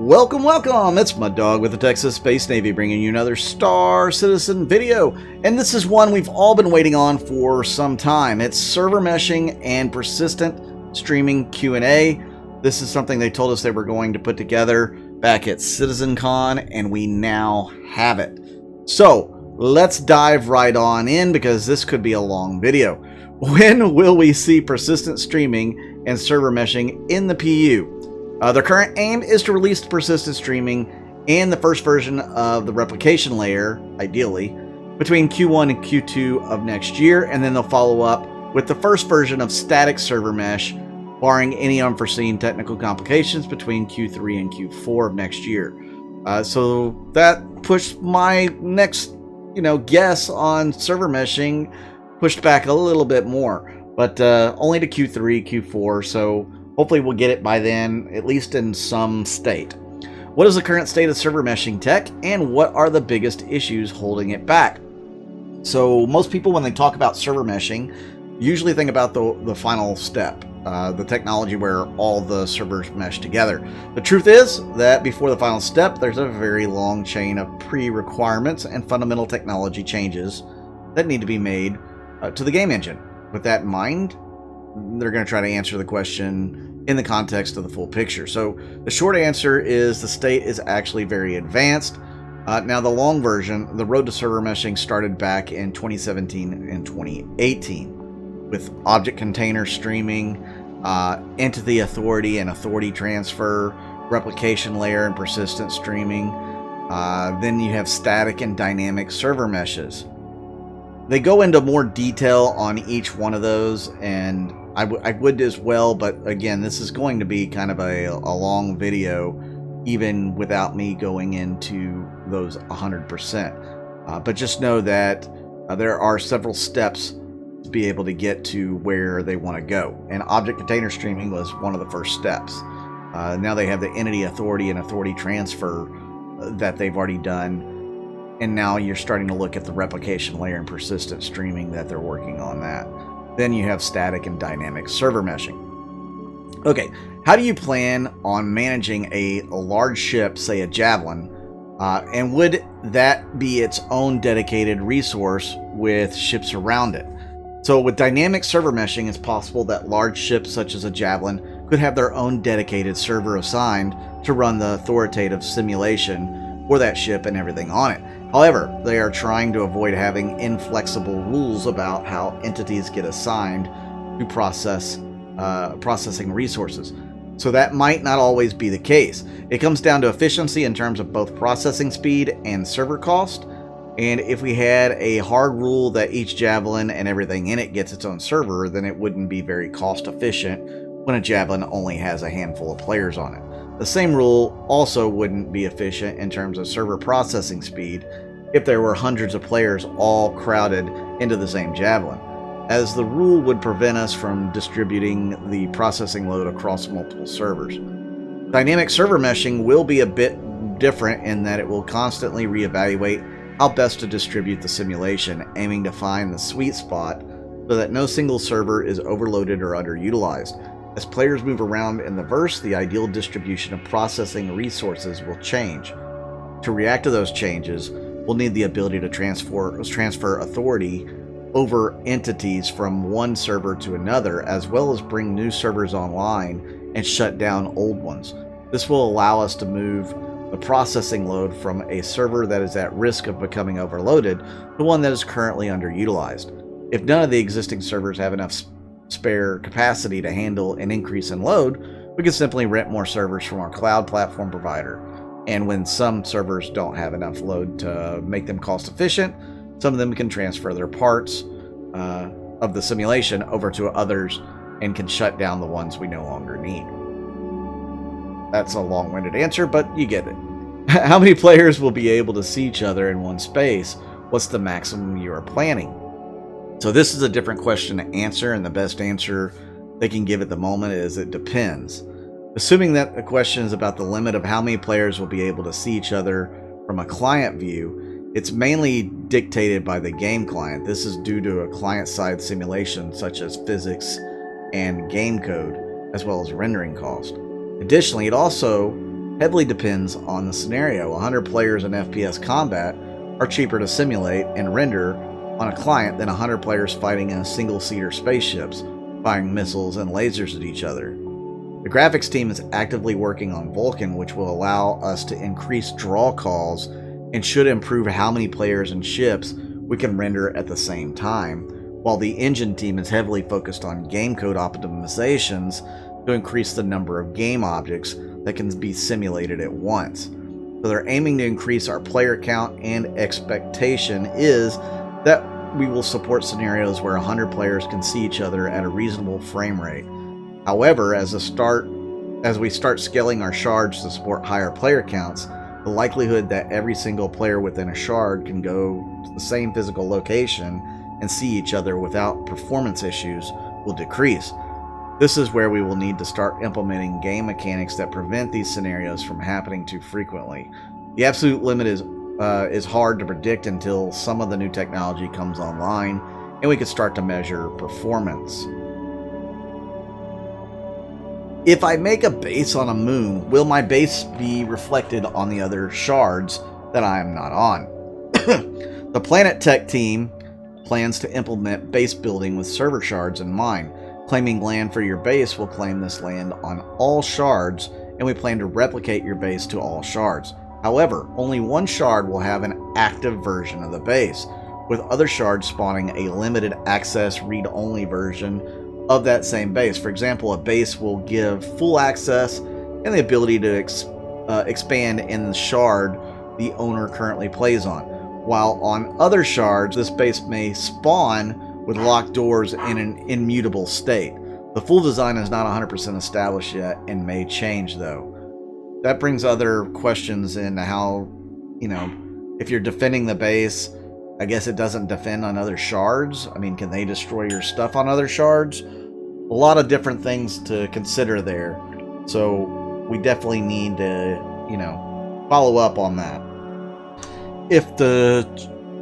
Welcome, welcome! It's Mud Dog with the Texas Space Navy bringing you another Star Citizen video. And this is one we've all been waiting on for some time. It's server meshing and persistent streaming Q&A. This is something they told us they were going to put together back at CitizenCon, and we now have it. So let's dive right on in because this could be a long video. When will we see persistent streaming and server meshing in the PU? Their current aim is to release persistent streaming and the first version of the replication layer, ideally, between Q1 and Q2 of next year, and then they'll follow up with the first version of static server mesh, barring any unforeseen technical complications between Q3 and Q4 of next year. So that pushed my next, guess on server meshing pushed back a little bit more, but only to Q3, Q4, so hopefully we'll get it by then, at least in some state. What is the current state of server meshing tech, and what are the biggest issues holding it back? So most people, when they talk about server meshing, usually think about the final step, the technology where all the servers mesh together. The truth is that before the final step, there's a very long chain of pre-requirements and fundamental technology changes that need to be made to the game engine. With that in mind, they're going to try to answer the question in the context of the full picture. So the short answer is the state is actually very advanced. Now the long version, the road to server meshing started back in 2017 and 2018 with object container streaming, entity authority and authority transfer, replication layer and persistent streaming. Then you have static and dynamic server meshes. They go into more detail on each one of those, and I would as well, but again, this is going to be kind of a long video, even without me going into those 100%. But just know that there are several steps to be able to get to where they want to go. And object container streaming was one of the first steps. Now they have the entity authority and authority transfer that they've already done. And now you're starting to look at the replication layer and persistent streaming that they're working on that. Then you have static and dynamic server meshing. Okay, how do you plan on managing a large ship, say a Javelin, and would that be its own dedicated resource with ships around it? So with dynamic server meshing, it's possible that large ships such as a Javelin could have their own dedicated server assigned to run the authoritative simulation for that ship and everything on it. However, they are trying to avoid having inflexible rules about how entities get assigned to processing resources. So that might not always be the case. It comes down to efficiency in terms of both processing speed and server cost. And if we had a hard rule that each Javelin and everything in it gets its own server, then it wouldn't be very cost efficient when a Javelin only has a handful of players on it. The same rule also wouldn't be efficient in terms of server processing speed if there were hundreds of players all crowded into the same Javelin, as the rule would prevent us from distributing the processing load across multiple servers. Dynamic server meshing will be a bit different in that it will constantly reevaluate how best to distribute the simulation, aiming to find the sweet spot so that no single server is overloaded or underutilized. As players move around in the verse, the ideal distribution of processing resources will change. To react to those changes, we'll need the ability to transfer authority over entities from one server to another, as well as bring new servers online and shut down old ones. This will allow us to move the processing load from a server that is at risk of becoming overloaded to one that is currently underutilized. If none of the existing servers have enough spare capacity to handle an increase in load, we can simply rent more servers from our cloud platform provider. And when some servers don't have enough load to make them cost efficient, some of them can transfer their parts of the simulation over to others and can shut down the ones we no longer need. That's a long-winded answer, but you get it. How many players will be able to see each other in one space? What's the maximum you are planning? So this is a different question to answer, and the best answer they can give at the moment is it depends. Assuming that the question is about the limit of how many players will be able to see each other from a client view, it's mainly dictated by the game client. This is due to a client-side simulation such as physics and game code, as well as rendering cost. Additionally, it also heavily depends on the scenario. 100 players in FPS combat are cheaper to simulate and render on a client than 100 players fighting in single-seater spaceships, firing missiles and lasers at each other. The graphics team is actively working on Vulkan, which will allow us to increase draw calls and should improve how many players and ships we can render at the same time, while the engine team is heavily focused on game code optimizations to increase the number of game objects that can be simulated at once. So they're aiming to increase our player count, and expectation is that we will support scenarios where 100 players can see each other at a reasonable frame rate. However, as we start scaling our shards to support higher player counts, the likelihood that every single player within a shard can go to the same physical location and see each other without performance issues will decrease. This is where we will need to start implementing game mechanics that prevent these scenarios from happening too frequently. The absolute limit is hard to predict until some of the new technology comes online and we can start to measure performance. If I make a base on a moon, will my base be reflected on the other shards that I am not on? The Planet Tech team plans to implement base building with server shards in mind. Claiming land for your base will claim this land on all shards, and we plan to replicate your base to all shards. However, only one shard will have an active version of the base, with other shards spawning a limited access read-only version of that same base. For example, a base will give full access and the ability to expand in the shard the owner currently plays on, while on other shards this base may spawn with locked doors in an immutable state. The full design is not 100% established yet and may change though. That brings other questions into how, if you're defending the base, I guess it doesn't defend on other shards. I mean, can they destroy your stuff on other shards? A lot of different things to consider there. So we definitely need to, follow up on that. If the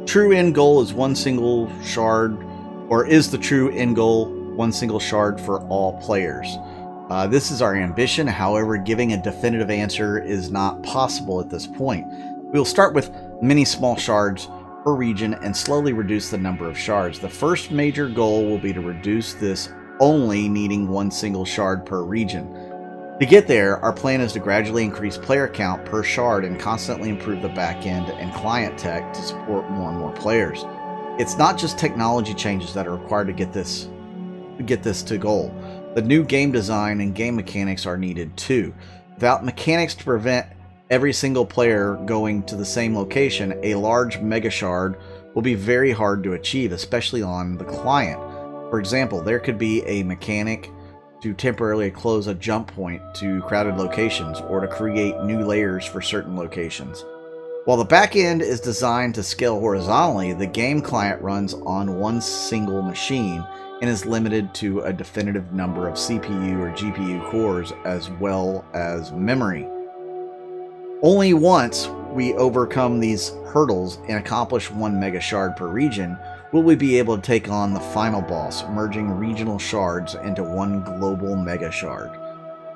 true end goal is one single shard, or is the true end goal one single shard for all players? This is our ambition. However, giving a definitive answer is not possible at this point. We will start with many small shards per region and slowly reduce the number of shards. The first major goal will be to reduce this, only needing one single shard per region. To get there, our plan is to gradually increase player count per shard and constantly improve the backend and client tech to support more and more players. It's not just technology changes that are required to get this to goal. The new game design and game mechanics are needed too. Without mechanics to prevent every single player going to the same location, a large mega shard will be very hard to achieve, especially on the client. For example, there could be a mechanic to temporarily close a jump point to crowded locations or to create new layers for certain locations. While the backend is designed to scale horizontally, the game client runs on one single machine and is limited to a definitive number of CPU or GPU cores as well as memory. Only once we overcome these hurdles and accomplish one mega shard per region will we be able to take on the final boss, merging regional shards into one global mega shard.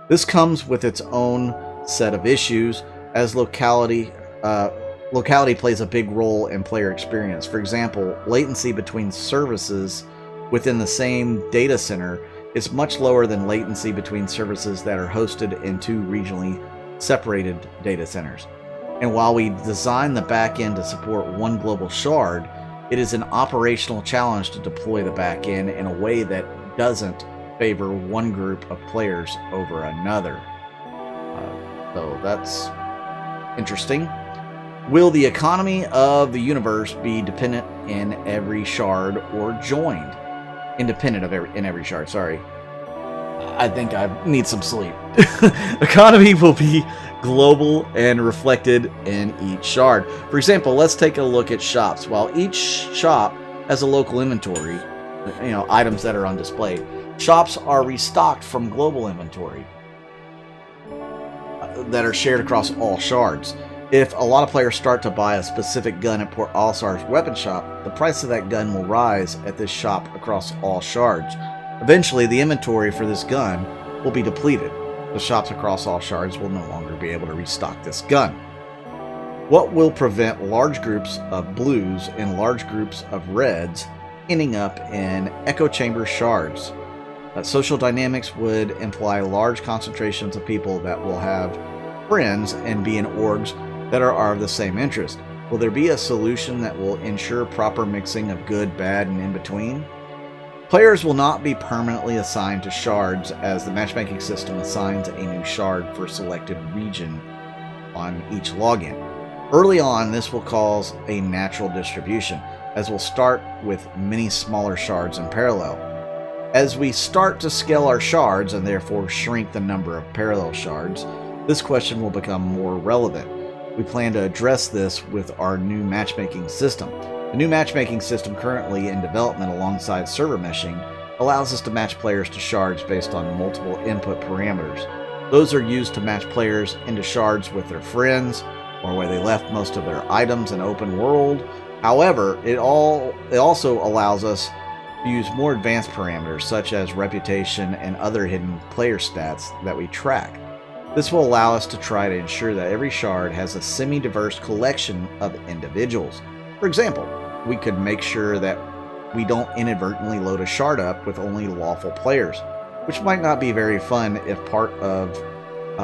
This comes with its own set of issues, as locality plays a big role in player experience. For example, latency between services within the same data center is much lower than latency between services that are hosted in two regionally separated data centers. And while we design the backend to support one global shard, it is an operational challenge to deploy the backend in a way that doesn't favor one group of players over another. So that's interesting. Will the economy of the universe be dependent in every shard or joined? Independent of in every shard, sorry. I think I need some sleep. Economy will be global and reflected in each shard. For example, let's take a look at shops. While each shop has a local inventory, items that are on display, shops are restocked from global inventory that are shared across all shards. If a lot of players start to buy a specific gun at Port All-Star's weapon shop, the price of that gun will rise at this shop across all shards. Eventually, the inventory for this gun will be depleted. The shops across all shards will no longer be able to restock this gun. What will prevent large groups of blues and large groups of reds ending up in echo chamber shards? Social dynamics would imply large concentrations of people that will have friends and be in orgs that are of the same interest. Will there be a solution that will ensure proper mixing of good, bad, and in between? Players will not be permanently assigned to shards, as the matchmaking system assigns a new shard for selected region on each login. Early on, this will cause a natural distribution, as we'll start with many smaller shards in parallel. As we start to scale our shards and therefore shrink the number of parallel shards, this question will become more relevant. We plan to address this with our new matchmaking system. The new matchmaking system currently in development alongside server meshing allows us to match players to shards based on multiple input parameters. Those are used to match players into shards with their friends, or where they left most of their items in open world. However, it also allows us to use more advanced parameters such as reputation and other hidden player stats that we track. This will allow us to try to ensure that every shard has a semi-diverse collection of individuals. For example, we could make sure that we don't inadvertently load a shard up with only lawful players, which might not be very fun if part of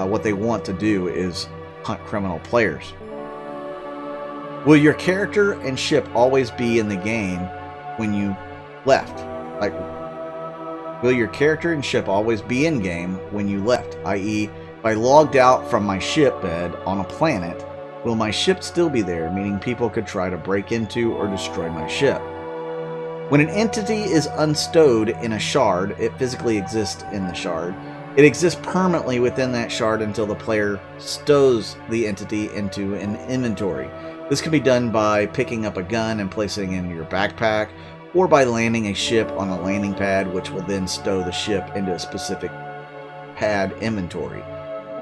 what they want to do is hunt criminal players. Will your character and ship always be in the game when you left? Will your character and ship always be in game when you left? I.e., if I logged out from my ship bed on a planet, will my ship still be there, meaning people could try to break into or destroy my ship? When an entity is unstowed in a shard, it physically exists in the shard. It exists permanently within that shard until the player stows the entity into an inventory. This can be done by picking up a gun and placing it in your backpack, or by landing a ship on a landing pad, which will then stow the ship into a specific pad inventory.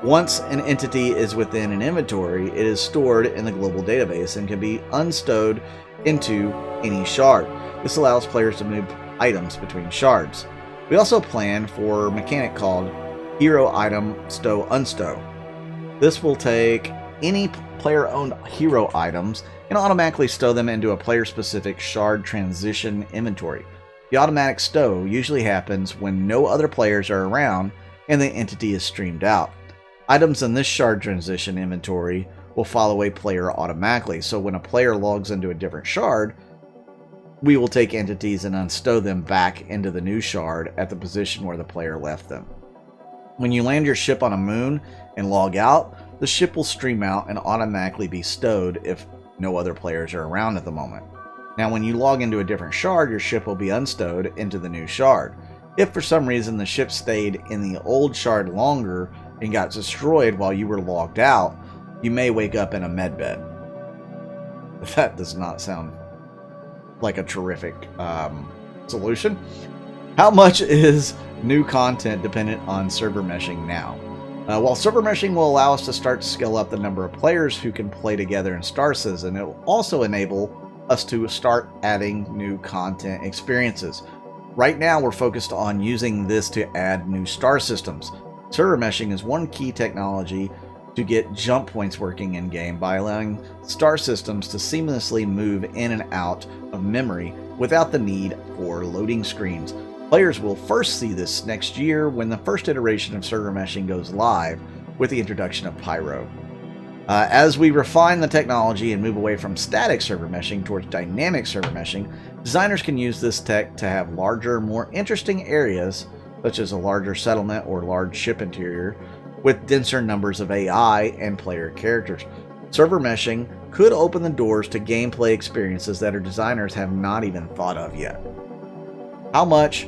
Once an entity is within an inventory, it is stored in the global database and can be unstowed into any shard. This allows players to move items between shards. We also plan for a mechanic called Hero Item Stow Unstow. This will take any player-owned hero items and automatically stow them into a player-specific shard transition inventory. The automatic stow usually happens when no other players are around and the entity is streamed out. Items in this shard transition inventory will follow a player automatically, so when a player logs into a different shard, we will take entities and unstow them back into the new shard at the position where the player left them. When you land your ship on a moon and log out, the ship will stream out and automatically be stowed if no other players are around at the moment. Now, when you log into a different shard, your ship will be unstowed into the new shard. If for some reason the ship stayed in the old shard longer and got destroyed while you were logged out, you may wake up in a medbed. That does not sound like a terrific solution. How much is new content dependent on server meshing now? While server meshing will allow us to start to scale up the number of players who can play together in Star Citizen, it will also enable us to start adding new content experiences. Right now, we're focused on using this to add new star systems. Server meshing is one key technology to get jump points working in-game by allowing star systems to seamlessly move in and out of memory without the need for loading screens. Players will first see this next year when the first iteration of server meshing goes live with the introduction of Pyro. As we refine the technology and move away from static server meshing towards dynamic server meshing, designers can use this tech to have larger, more interesting areas, such as a larger settlement or large ship interior, with denser numbers of AI and player characters. Server meshing could open the doors to gameplay experiences that our designers have not even thought of yet. How much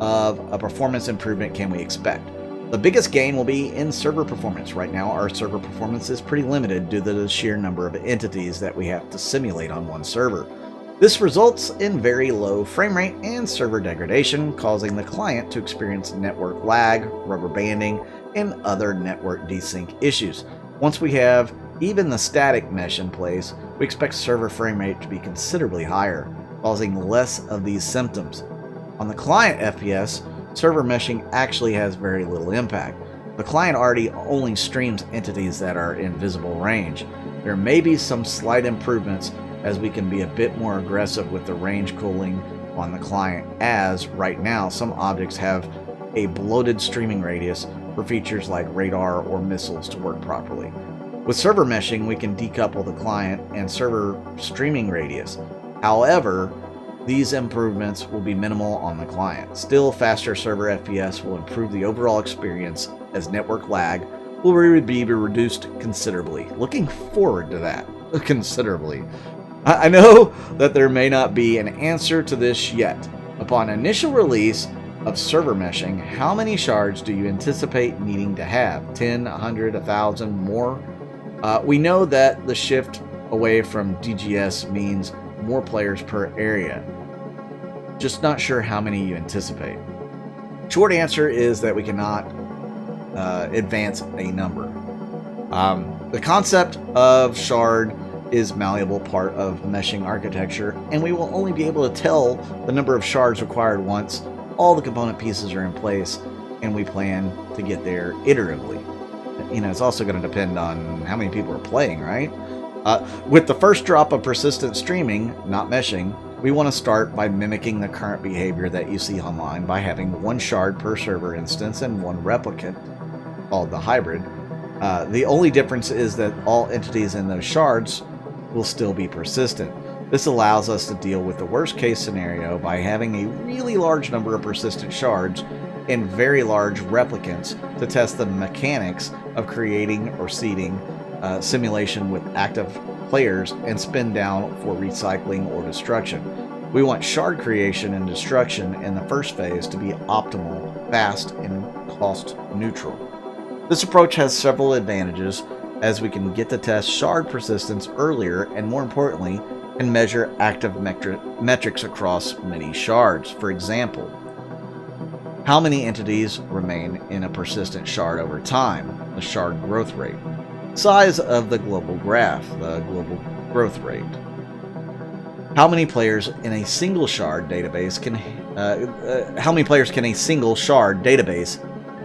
of a performance improvement can we expect? The biggest gain will be in server performance. Right now, our server performance is pretty limited due to the sheer number of entities that we have to simulate on one server. This results in very low frame rate and server degradation, causing the client to experience network lag, rubber banding, and other network desync issues. Once we have even the static mesh in place, we expect server frame rate to be considerably higher, causing less of these symptoms. On the client FPS, server meshing actually has very little impact. The client already only streams entities that are in visible range. There may be some slight improvements as we can be a bit more aggressive with the range cooling on the client, as right now some objects have a bloated streaming radius for features like radar or missiles to work properly. With server meshing, we can decouple the client and server streaming radius. However, these improvements will be minimal on the client. Still, faster server FPS will improve the overall experience as network lag will be reduced considerably. Looking forward to that, considerably. I know that there may not be an answer to this yet. Upon initial release of server meshing, how many shards do you anticipate needing to have? 10, 100, 1,000, more? We know that the shift away from DGS means more players per area. Just not sure how many you anticipate. Short answer is that we cannot advance a number. The concept of shard is malleable part of meshing architecture, and we will only be able to tell the number of shards required once all the component pieces are in place and we plan to get there iteratively. You know, it's also going to depend on how many people are playing, right? With the first drop of persistent streaming, not meshing, we want to start by mimicking the current behavior that you see online by having one shard per server instance and one replicant, called the hybrid. The only difference is that all entities in those shards will still be persistent. This allows us to deal with the worst case scenario by having a really large number of persistent shards and very large replicants to test the mechanics of creating or seeding simulation with active players and spin down for recycling or destruction. We want shard creation and destruction in the first phase to be optimal, fast, and cost neutral. This approach has several advantages, as we can get to test shard persistence earlier and, more importantly, can measure active metrics across many shards. For example, how many entities remain in a persistent shard over time, the shard growth rate, size of the global graph, the global growth rate, how many players in a single shard database can a single shard database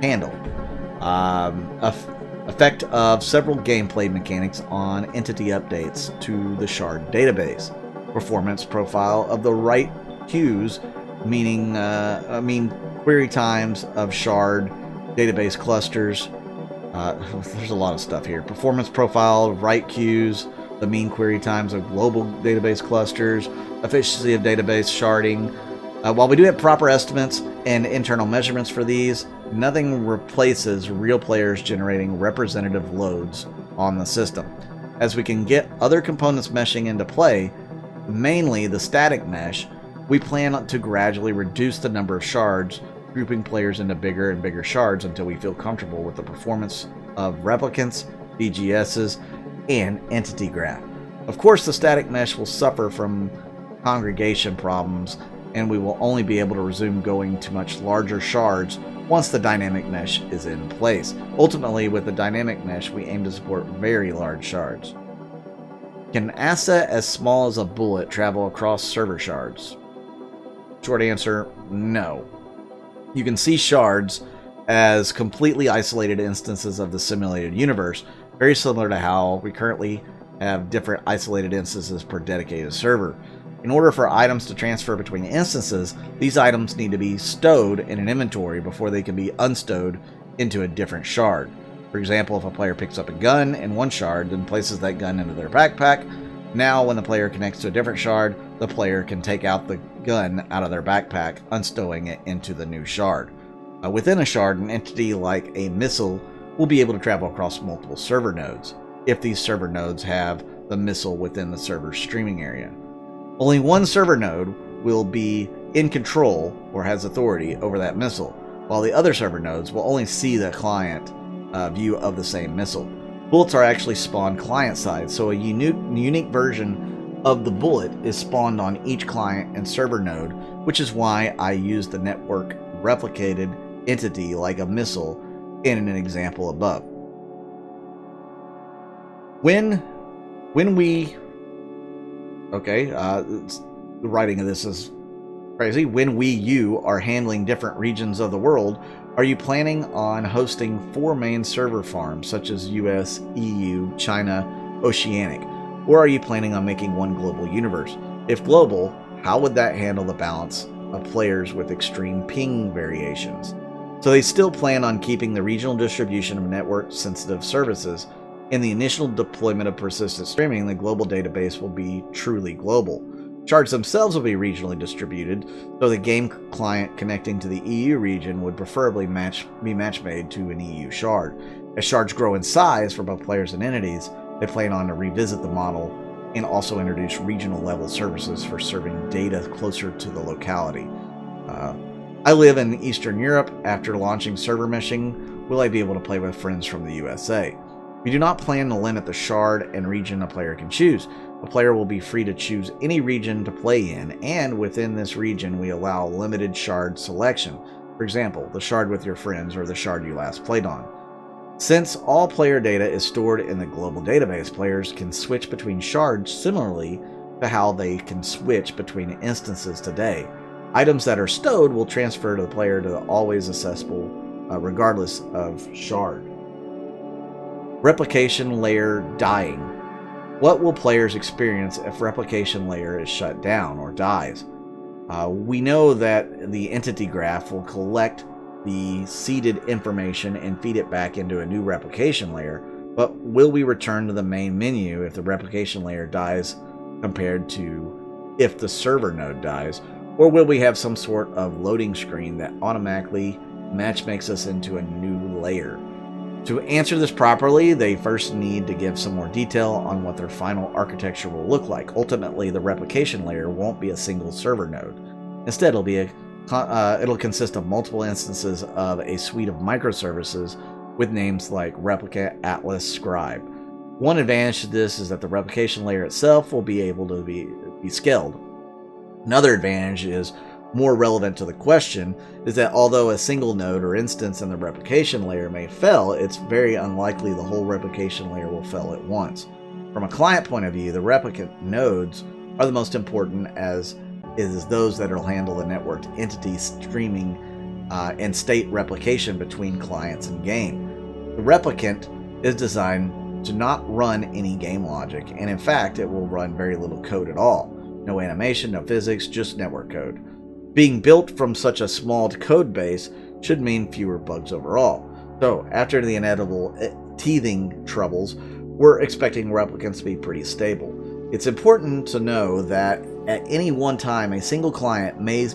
handle, effect of several gameplay mechanics on entity updates to the shard database, performance profile of the write queues, meaning query times of shard database clusters. There's a lot of stuff here. Performance profile of write queues, the mean query times of global database clusters, efficiency of database sharding. While we do have proper estimates and internal measurements for these, nothing replaces real players generating representative loads on the system. As we can get other components meshing into play, mainly the static mesh, we plan to gradually reduce the number of shards, grouping players into bigger and bigger shards until we feel comfortable with the performance of replicants, DGSs, and entity graph. Of course, the static mesh will suffer from congregation problems, and we will only be able to resume going to much larger shards once the dynamic mesh is in place. Ultimately, with the dynamic mesh, we aim to support very large shards. Can an asset as small as a bullet travel across server shards? Short answer, no. You can see shards as completely isolated instances of the simulated universe, very similar to how we currently have different isolated instances per dedicated server. In order for items to transfer between instances, these items need to be stowed in an inventory before they can be unstowed into a different shard. For example, if a player picks up a gun in one shard, then places that gun into their backpack, now when the player connects to a different shard, the player can take out the gun out of their backpack, unstowing it into the new shard. Within a shard, an entity like a missile will be able to travel across multiple server nodes, if these server nodes have the missile within the server's streaming area. Only one server node will be in control or has authority over that missile, while the other server nodes will only see the client view of the same missile. Bullets are actually spawned client-side, so a unique version of the bullet is spawned on each client and server node, which is why I use the network replicated entity like a missile in an example above. The writing of this is crazy. When you are handling different regions of the world, Are you planning on hosting 4 main server farms such as US, EU, China, Oceanic? Or are you planning on making one global universe? If global, how would that handle the balance of players with extreme ping variations? So they still plan on keeping the regional distribution of network-sensitive services. In the initial deployment of persistent streaming, the global database will be truly global. Shards themselves will be regionally distributed, so the game client connecting to the EU region would preferably be match-made to an EU shard. As shards grow in size for both players and entities, they plan on to revisit the model and also introduce regional-level services for serving data closer to the locality. I live in Eastern Europe. After launching server meshing, will I be able to play with friends from the USA? We do not plan to limit the shard and region a player can choose. A player will be free to choose any region to play in, and within this region we allow limited shard selection. For example, the shard with your friends or the shard you last played on. Since all player data is stored in the global database, players can switch between shards similarly to how they can switch between instances today. Items that are stowed will transfer to the player to the always accessible regardless of shard. Replication layer dying. What will players experience if replication layer is shut down or dies? We know that the entity graph will collect the seeded information and feed it back into a new replication layer, but will we return to the main menu if the replication layer dies compared to if the server node dies, or will we have some sort of loading screen that automatically matchmakes us into a new layer? To answer this properly, they first need to give some more detail on what their final architecture will look like. Ultimately, the replication layer won't be a single server node. Instead, it'll consist of multiple instances of a suite of microservices with names like Replica, Atlas, Scribe. One advantage to this is that the replication layer itself will be able to be scaled. Another advantage is more relevant to the question is that although a single node or instance in the replication layer may fail, it's very unlikely the whole replication layer will fail at once. From a client point of view, the replicant nodes are the most important, as is those that will handle the networked entity streaming and state replication between clients and game. The replicant is designed to not run any game logic, and in fact it will run very little code at all. No animation, no physics, just network code. Being built from such a small code base should mean fewer bugs overall. So, after the inevitable teething troubles, we're expecting replicants to be pretty stable. It's important to know that at any one time, a single client may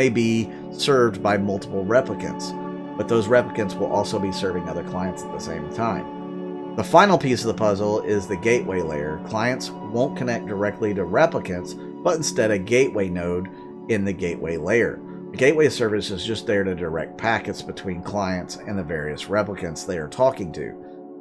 be served by multiple replicants, but those replicants will also be serving other clients at the same time. The final piece of the puzzle is the gateway layer. Clients won't connect directly to replicants, but instead a gateway node in the gateway layer. The gateway service is just there to direct packets between clients and the various replicants they are talking to.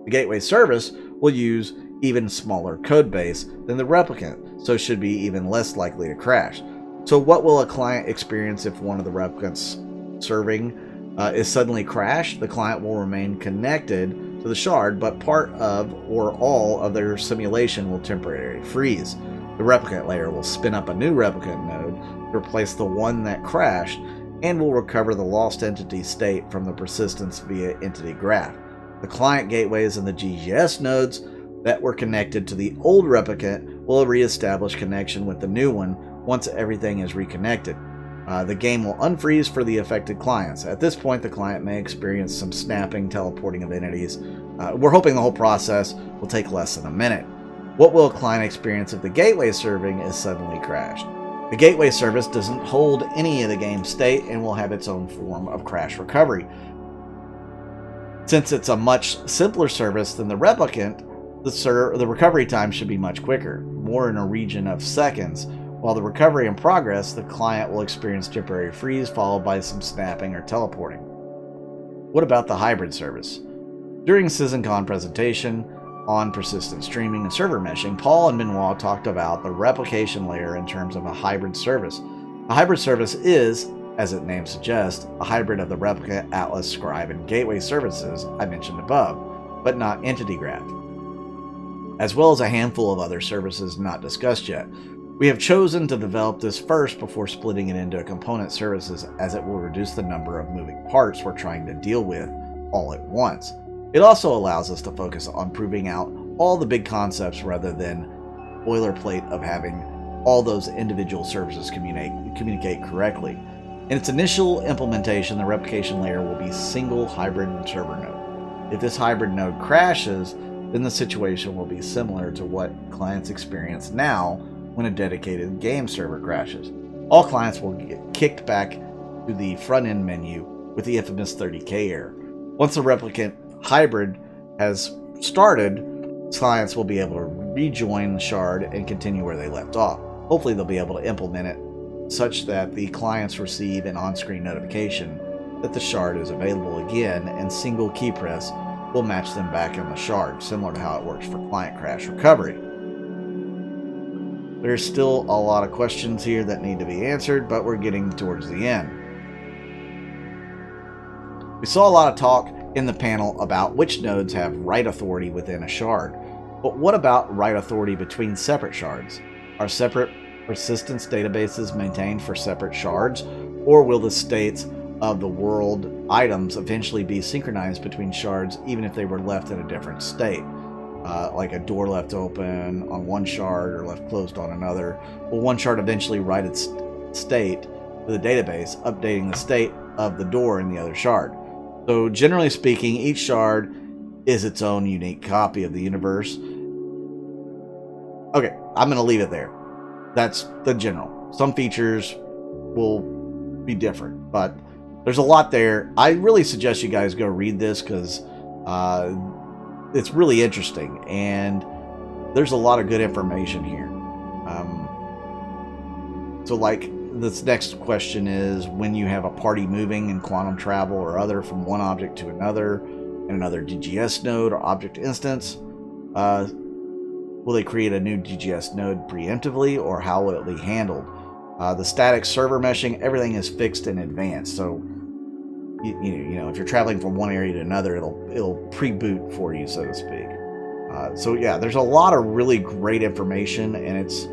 The gateway service will use even smaller code base than the replicant, so should be even less likely to crash. So what will a client experience if one of the replicants serving is suddenly crashed? The client will remain connected to the shard, but part of or all of their simulation will temporarily freeze. The replicant layer will spin up a new replicant node to replace the one that crashed and will recover the lost entity state from the persistence via entity graph. The client gateways and the GGS nodes that were connected to the old replicant will reestablish connection with the new one once everything is reconnected. The game will unfreeze for the affected clients. At this point, the client may experience some snapping, teleporting of entities. We're hoping the whole process will take less than a minute. What will a client experience if the gateway serving is suddenly crashed? The gateway service doesn't hold any of the game state and will have its own form of crash recovery. Since it's a much simpler service than the replicant, the recovery time should be much quicker, more in a region of seconds. While the recovery in progress, the client will experience temporary freeze followed by some snapping or teleporting. What about the hybrid service? During CitizenCon presentation on persistent streaming and server meshing, Paul and Benoit talked about the replication layer in terms of a hybrid service. A hybrid service is, as its name suggests, a hybrid of the replica, Atlas, Scribe, and gateway services I mentioned above, but not entity graph, as well as a handful of other services not discussed yet. We have chosen to develop this first before splitting it into component services, as it will reduce the number of moving parts we're trying to deal with all at once. It also allows us to focus on proving out all the big concepts rather than boilerplate of having all those individual services communicate correctly. In its initial implementation, the replication layer will be single hybrid server node. If this hybrid node crashes, then the situation will be similar to what clients experience now when a dedicated game server crashes. All clients will get kicked back to the front-end menu with the infamous 30K error. Once the replicant hybrid has started, clients will be able to rejoin the shard and continue where they left off. Hopefully they'll be able to implement it such that the clients receive an on-screen notification that the shard is available again, and single key press will match them back in the shard, similar to how it works for client crash recovery. There's still a lot of questions here that need to be answered, but we're getting towards the end. We saw a lot of talk in the panel about which nodes have write authority within a shard. But what about write authority between separate shards? Are separate persistence databases maintained for separate shards, or will the states of the world items eventually be synchronized between shards even if they were left in a different state? Like a door left open on one shard or left closed on another. Will one shard eventually write its state to the database, updating the state of the door in the other shard? So generally speaking, each shard is its own unique copy of the universe. Okay, I'm going to leave it there. That's the general. Some features will be different, but there's a lot there. I really suggest you guys go read this because it's really interesting, and there's a lot of good information here. So like this next question is, when you have a party moving in quantum travel or other from one object to another in another DGS node or object instance, will they create a new DGS node preemptively, or how will it be handled? The static server meshing, everything is fixed in advance, so you know, if you're traveling from one area to another, it'll pre-boot for you, so to speak. So yeah, there's a lot of really great information, and it's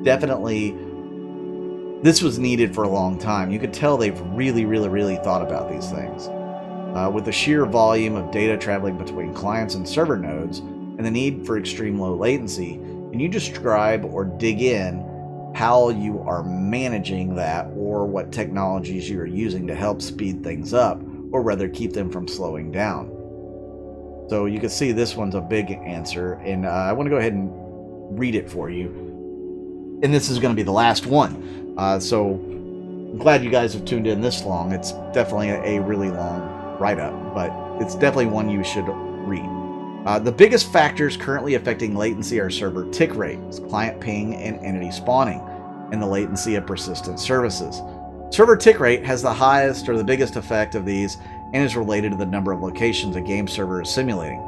definitely, this was needed for a long time. You could tell they've really thought about these things. With the sheer volume of data traveling between clients and server nodes, and the need for extreme low latency, can you describe or dig in how you are managing that, or what technologies you are using to help speed things up, or rather keep them from slowing down? So you can see this one's a big answer, and I want to go ahead and read it for you. And this is going to be the last one. So I'm glad you guys have tuned in this long. It's definitely a really long write-up, but it's definitely one you should read. The biggest factors currently affecting latency are server tick rates, client ping, and entity spawning, and the latency of persistent services. Server tick rate has the highest or the biggest effect of these, and is related to the number of locations a game server is simulating.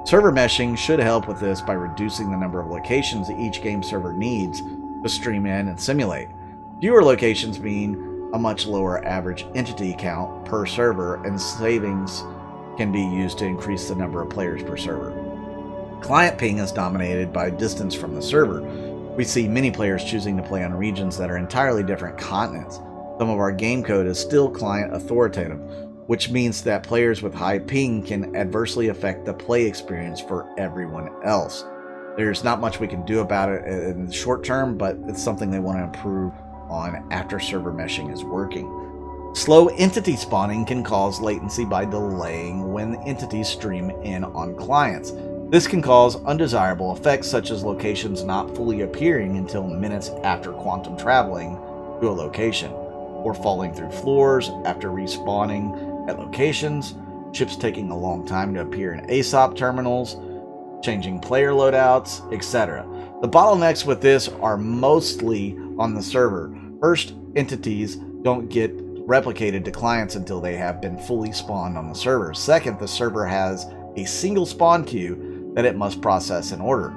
Server meshing should help with this by reducing the number of locations that each game server needs to stream in and simulate. Fewer locations mean a much lower average entity count per server, and savings can be used to increase the number of players per server. Client ping is dominated by distance from the server. We see many players choosing to play on regions that are entirely different continents. Some of our game code is still client authoritative, which means that players with high ping can adversely affect the play experience for everyone else. There's not much we can do about it in the short term, but it's something they want to improve on after server meshing is working. Slow entity spawning can cause latency by delaying when entities stream in on clients. This can cause undesirable effects such as locations not fully appearing until minutes after quantum traveling to a location, or falling through floors after respawning at locations, ships taking a long time to appear in ASOP terminals, changing player loadouts, etc. The bottlenecks with this are mostly on the server. First, entities don't get replicated to clients until they have been fully spawned on the server. Second, the server has a single spawn queue that it must process in order.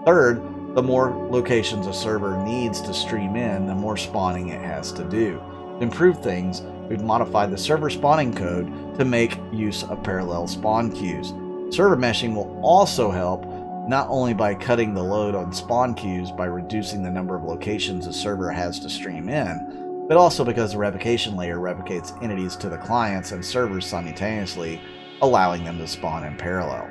Third, the more locations a server needs to stream in, the more spawning it has to do. To improve things, we've modified the server spawning code to make use of parallel spawn queues. Server meshing will also help not only by cutting the load on spawn queues by reducing the number of locations a server has to stream in, but also because the replication layer replicates entities to the clients and servers simultaneously, allowing them to spawn in parallel.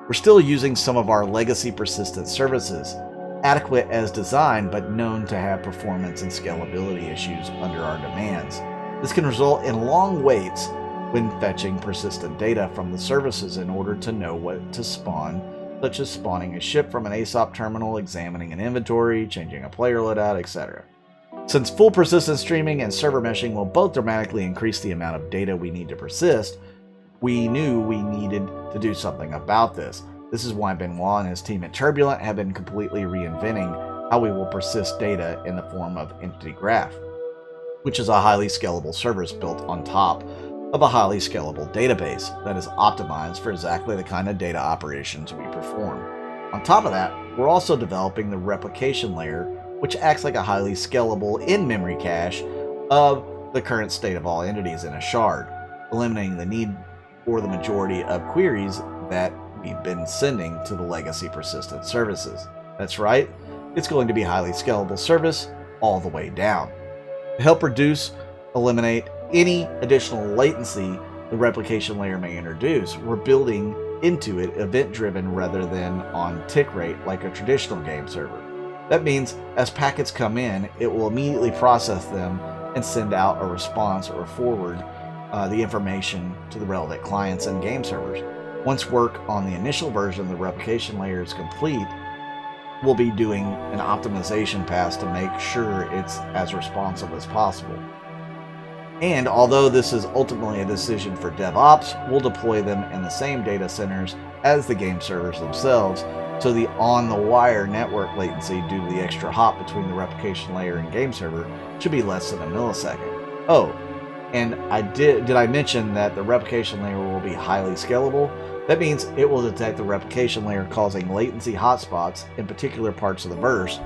We're still using some of our legacy persistent services, adequate as designed but known to have performance and scalability issues under our demands. This can result in long waits when fetching persistent data from the services in order to know what to spawn, such as spawning a ship from an ASOP terminal, examining an inventory, changing a player loadout, etc. Since full persistent streaming and server meshing will both dramatically increase the amount of data we need to persist, we knew we needed to do something about this. This is why Benoit and his team at Turbulent have been completely reinventing how we will persist data in the form of Entity Graph, which is a highly scalable service built on top of a highly scalable database that is optimized for exactly the kind of data operations we perform. On top of that, we're also developing the replication layer, which acts like a highly scalable in-memory cache of the current state of all entities in a shard, eliminating the need for the majority of queries that we've been sending to the legacy persistent services. That's right, it's going to be a highly scalable service all the way down. To help eliminate any additional latency the replication layer may introduce, we're building into it event-driven rather than on tick rate like a traditional game server. That means as packets come in, it will immediately process them and send out a response or forward the information to the relevant clients and game servers. Once work on the initial version of the replication layer is complete, we'll be doing an optimization pass to make sure it's as responsive as possible. And although this is ultimately a decision for DevOps, we'll deploy them in the same data centers as the game servers themselves, so the on-the-wire network latency due to the extra hop between the replication layer and game server should be less than a millisecond. Oh, and did I mention that the replication layer will be highly scalable? That means it will detect the replication layer causing latency hotspots in particular parts of the verse.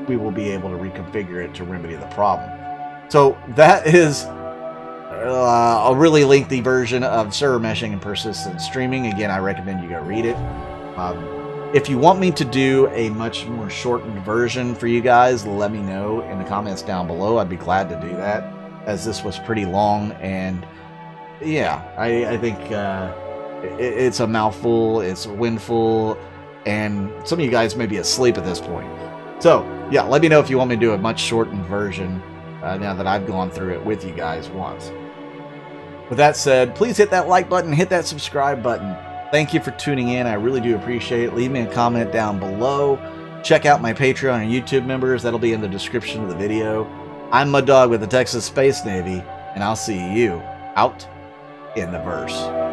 We will be able to reconfigure it to remedy the problem. So that is a really lengthy version of server meshing and persistent streaming. Again, I recommend you go read it. If you want me to do a much more shortened version for you guys, let me know in the comments down below. I'd be glad to do that, as this was pretty long, and yeah, I think it's a mouthful, it's a windful, and some of you guys may be asleep at this point. So yeah, let me know if you want me to do a much shortened version now that I've gone through it with you guys once. With that said, please hit that like button, hit that subscribe button. Thank you for tuning in. I really do appreciate it. Leave me a comment down below. Check out my Patreon and YouTube members. That'll be in the description of the video. I'm Mud Dog with the Texas Space Navy, and I'll see you out in the verse.